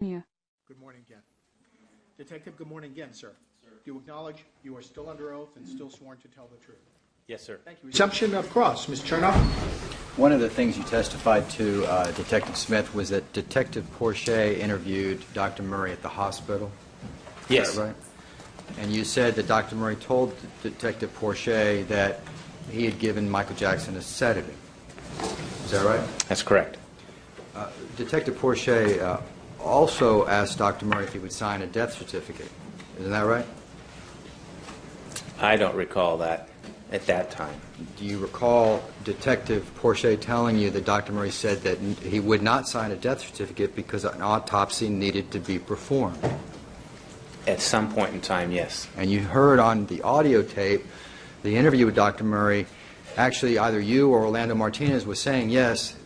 Here. Good morning again. Detective, good morning again, sir. Do you acknowledge you are still under oath and still sworn to tell the truth? Yes, sir. Thank you. Resumption of cross. Ms. Chernoff? One of the things you testified to, Detective Smith, was that Detective Porcher interviewed Dr. Murray at the hospital. Yes. Is that right? And you said that Dr. Murray told Detective Porcher that he had given Michael Jackson a sedative. Is that right? That's correct. Detective Porcher also asked Dr. Murray if he would sign a death certificate. Isn't that right? I don't recall that at that time. Do you recall Detective Porcher telling you that Dr. Murray said that he would not sign a death certificate because an autopsy needed to be performed? At some point in time, yes. And you heard on the audio tape the interview with Dr. Murray, actually either you or Orlando Martinez was saying, yes,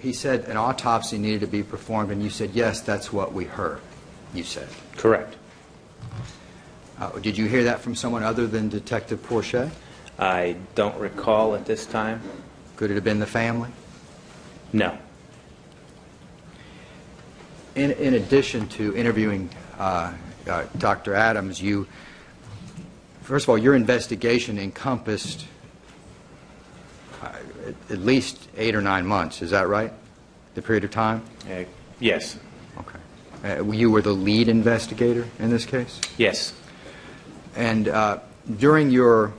he said an autopsy needed to be performed, and you said, yes, that's what we heard, you said. Correct. Did you hear that from someone other than Detective Porcher? I don't recall at this time. Could it have been the family? No. In addition to interviewing Dr. Adams, first of all, your investigation encompassed at least 8 or 9 months. Is that right? The period of time? Yes. Okay. You were the lead investigator in this case? Yes. And during your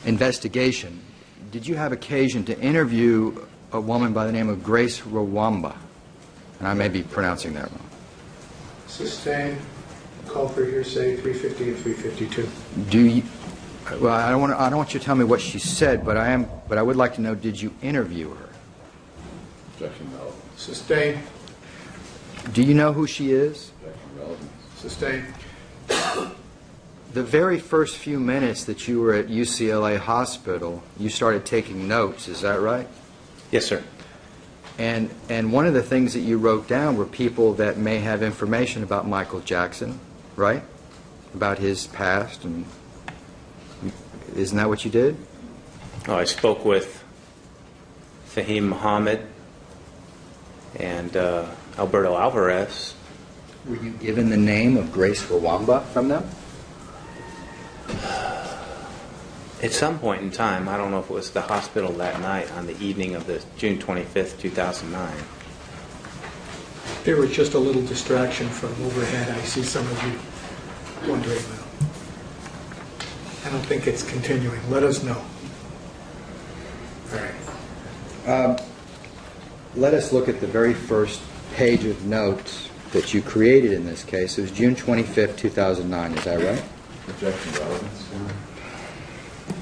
investigation, did you have occasion to interview a woman by the name of Grace Rwamba? And I may be pronouncing that wrong. Sustained. Call for hearsay 350 and 352. Do you? Well, I don't want you to tell me what she said, but I would like to know: did you interview her? Objection relevant. Sustained. Do you know who she is? Objection relevant. Sustained. The very first few minutes that you were at UCLA Hospital, you started taking notes. Is that right? Yes, sir. And one of the things that you wrote down were people that may have information about Michael Jackson, right? About his past, and isn't that what you did? Oh, I spoke with Fahim Muhammad and Alberto Alvarez. Were you given the name of Grace Rwamba from them? At some point in time, I don't know if it was the hospital that night on the evening of the June 25th, 2009. There was just a little distraction from overhead. I see some of you wondering about. I don't think it's continuing. Let us know. All right. Let us look at the very first page of notes that you created in this case. It was June 25th, 2009. Is that right? Objection relevant.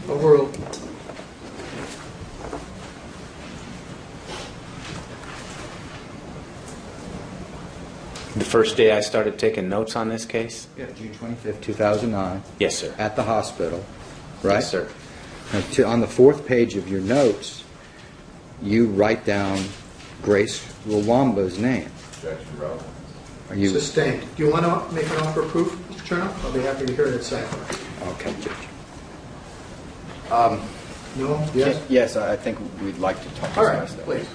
Overruled. The first day I started taking notes on this case? Yeah, June 25th, 2009. Yes, sir. At the hospital, right? Yes, sir. Now, on the fourth page of your notes, you write down Grace Rwamba's name. Objection relevant. Are you Sustained. Do you want to make an offer of proof, Mr. Chernoff? I'll be happy to hear it second. okay, Judge? No? Yes? Yes, I think we'd like to talk All right, about that. please.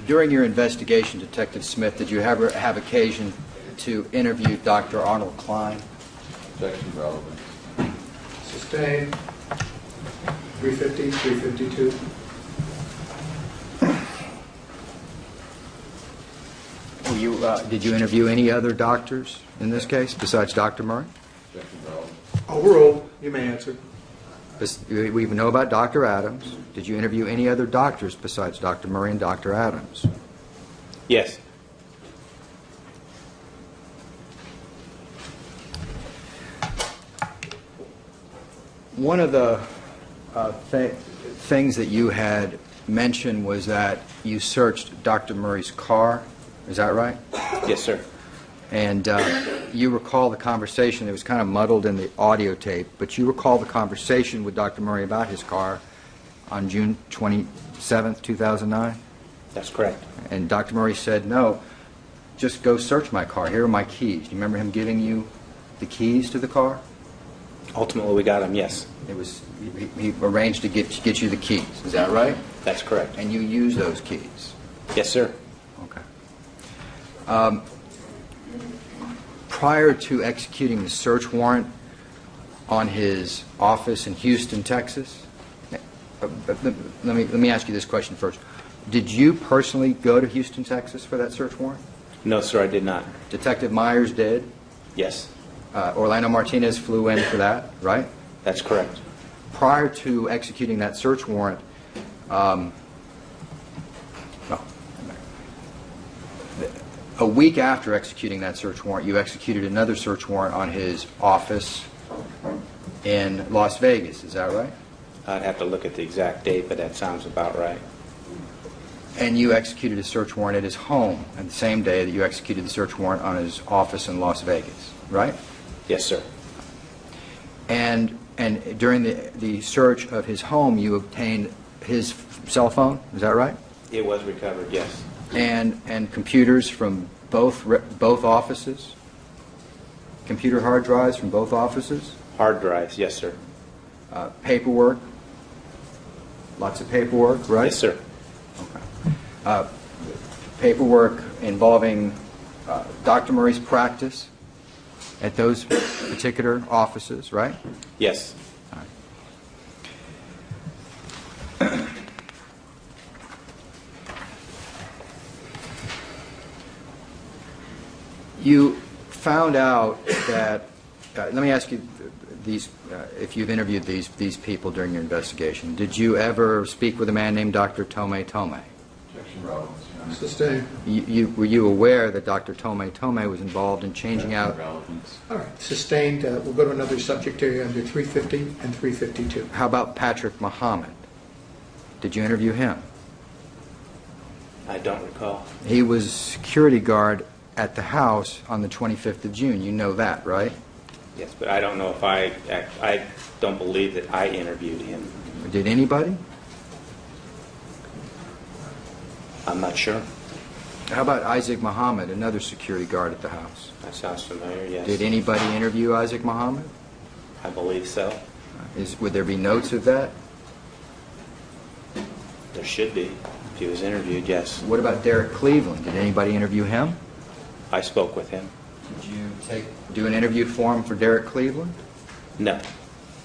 During your investigation, Detective Smith, did you ever have occasion to interview Dr. Arnold Klein? Objection relevant. Sustained. 350, 352. Did you interview any other doctors in this case besides Dr. Murray? Objection relevant. Overruled. You may answer. We know about Dr. Adams. Did you interview any other doctors besides Dr. Murray and Dr. Adams? Yes. One of the things that you had mentioned was that you searched Dr. Murray's car. Is that right? Yes, sir. And you recall the conversation. It was kind of muddled in the audio tape, but you recall the conversation with Dr. Murray about his car on June 27th, 2009? That's correct. And Dr. Murray said, no, just go search my car. Here are my keys. Do you remember him giving you the keys to the car? Ultimately, we got him, yes. It was he arranged to get you the keys. Is that right? That's correct. And you used those keys. Yes, sir. Okay. Prior to executing the search warrant on his office in Houston, Texas, let me ask you this question first. Did you personally go to Houston, Texas for that search warrant? No, sir, I did not. Detective Myers did. Yes, Orlando Martinez flew in for that, right? that's correct. Prior to executing that search warrant, a week after executing that search warrant, you executed another search warrant on his office in Las Vegas. Is that right? I'd have to look at the exact date, but that sounds about right. And you executed a search warrant at his home on the same day that you executed the search warrant on his office in Las Vegas, right? Yes, sir. And during the search of his home, you obtained his cell phone. Is that right? It was recovered, yes. And computers from both offices? Computer hard drives from both offices? Hard drives, yes, sir. Paperwork? Lots of paperwork, right? Yes, sir. Okay. Paperwork involving Dr. Murray's practice at those particular offices, right? Yes. All right. You found out that, let me ask you these, if you've interviewed these people during your investigation, did you ever speak with a man named Dr. Tomei Tomei? Objection relevant. Sustained. Were you aware that Dr. Tomei Tomei was involved in changing out? Relevance. All right. Sustained. We'll go to another subject area under 350 and 352. How about Patrick Muhammad? Did you interview him? I don't recall. He was security guard at the house on the 25th of June. You know that, right? Yes, but I don't know if I don't believe that I interviewed him. Did anybody? I'm not sure. How about Isaac Muhammad, another security guard at the house? That sounds familiar, yes. Did anybody interview Isaac Muhammad? I believe so. Would there be notes of that? There should be. If he was interviewed, yes. What about Derek Cleveland? Did anybody interview him? I spoke with him. Did you do an interview form for Derek Cleveland? No.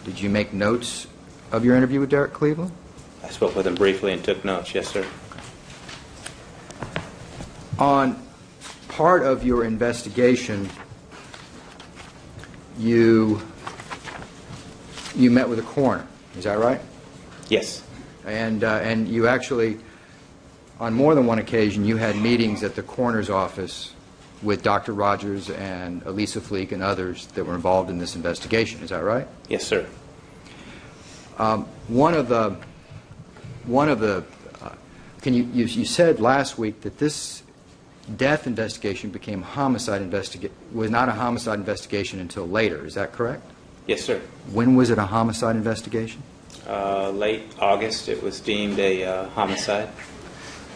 Did you make notes of your interview with Derek Cleveland? I spoke with him briefly and took notes, yes, sir. On part of your investigation, you met with a coroner. Is that right? Yes. And you actually, on more than one occasion, you had meetings at the coroner's office with Dr. Rogers and Elisa Fleek and others that were involved in this investigation. Is that right? Yes, sir. You said last week that this death investigation became was not a homicide investigation until later. Is that correct? Yes, sir. When was it a homicide investigation? Late August, it was deemed a homicide.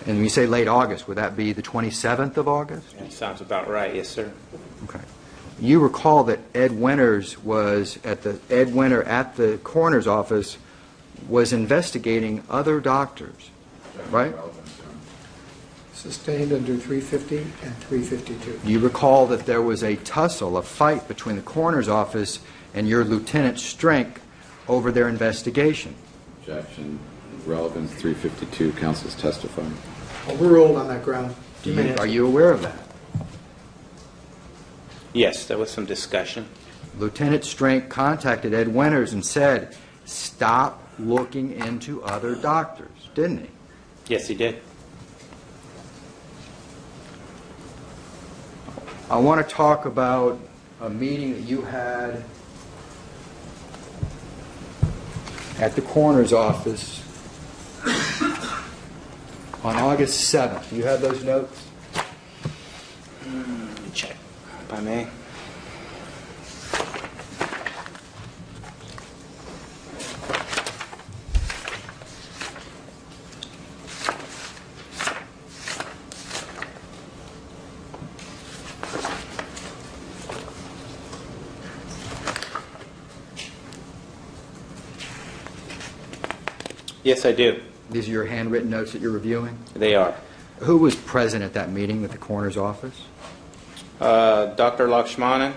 And when you say late August, would that be the 27th of August? That sounds about right, yes, sir. Okay. You recall that Ed Winter at the coroner's office was investigating other doctors, right? Sustained under 350 and 352. Do you recall that there was a tussle, a fight between the coroner's office and your Lieutenant Strink over their investigation? Objection. Relevant 352. Counsel's testifying. Overruled on that ground. Are you aware of that? Yes, there was some discussion. Lieutenant Strink contacted Ed Winters and said, stop looking into other doctors, didn't he? Yes, he did. I want to talk about a meeting that you had at the coroner's office on August 7th. You have those notes? Let me check, if I may. Yes, I do. These are your handwritten notes that you're reviewing? They are. Who was present at that meeting with the coroner's office? Dr. Lakshmanan,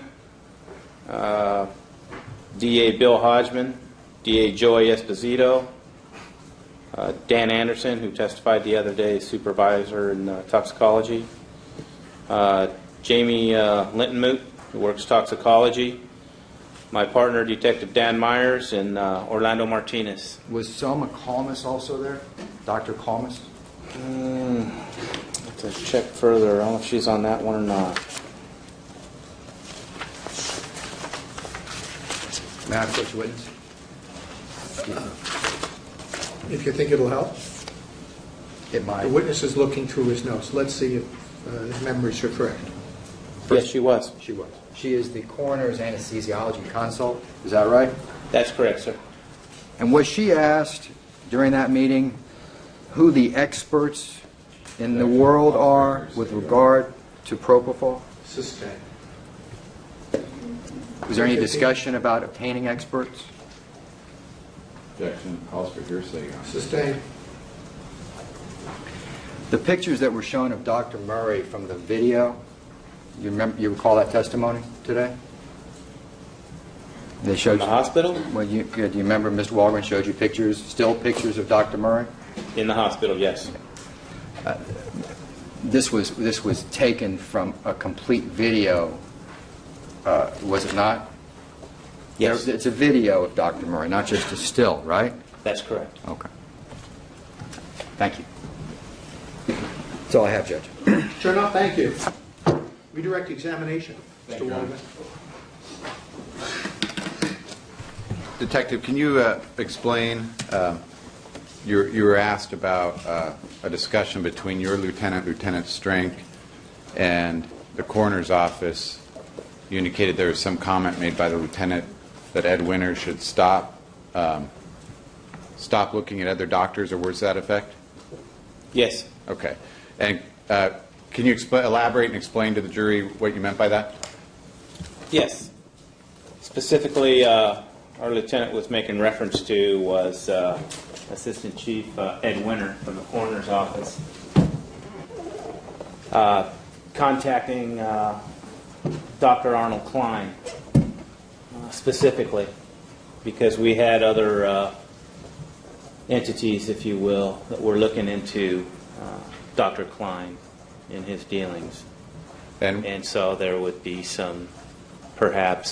DA Bill Hodgman, DA Joey Esposito, Dan Anderson, who testified the other day, supervisor in toxicology, Jamie Lintonmoot, who works toxicology, my partner, Detective Dan Myers, and Orlando Martinez. Was Selma Kalmus also there? Dr. Kalmus? Have to check further. I don't know if she's on that one or not. May I approach the witness? If you think it'll help. It might. The witness is looking through his notes. Let's see if his memories are correct. Yes, she was. She was. She is the coroner's anesthesiology consult. Is that right? That's correct, sir. And was she asked during that meeting who the experts in the world are with regard to propofol? Sustained. Was there any discussion about obtaining experts? Objection. Calls for hearsay, Your Honor. Sustained. The pictures that were shown of Dr. Murray from the video, you recall that testimony today? They showed In the hospital? Well, do you remember Mr. Walgren showed you pictures, still pictures of Dr. Murray? In the hospital, yes. This was taken from a complete video, was it not? Yes. It's a video of Dr. Murray, not just a still, right? That's correct. Okay. Thank you. That's all I have, Judge. Sure enough, thank you. Redirect examination, Mr. Waldman. Detective, can you explain, you were asked about a discussion between your lieutenant, Lieutenant Strink, and the coroner's office. You indicated there was some comment made by the lieutenant that Ed Winters should stop looking at other doctors, or words to that effect? Yes. Okay. And can you elaborate and explain to the jury what you meant by that? Yes. Specifically, our lieutenant was making reference to was Assistant Chief Ed Winter from the coroner's office contacting Dr. Arnold Klein specifically because we had other entities, if you will, that were looking into Dr. Klein in his dealings. And so there would be some, perhaps,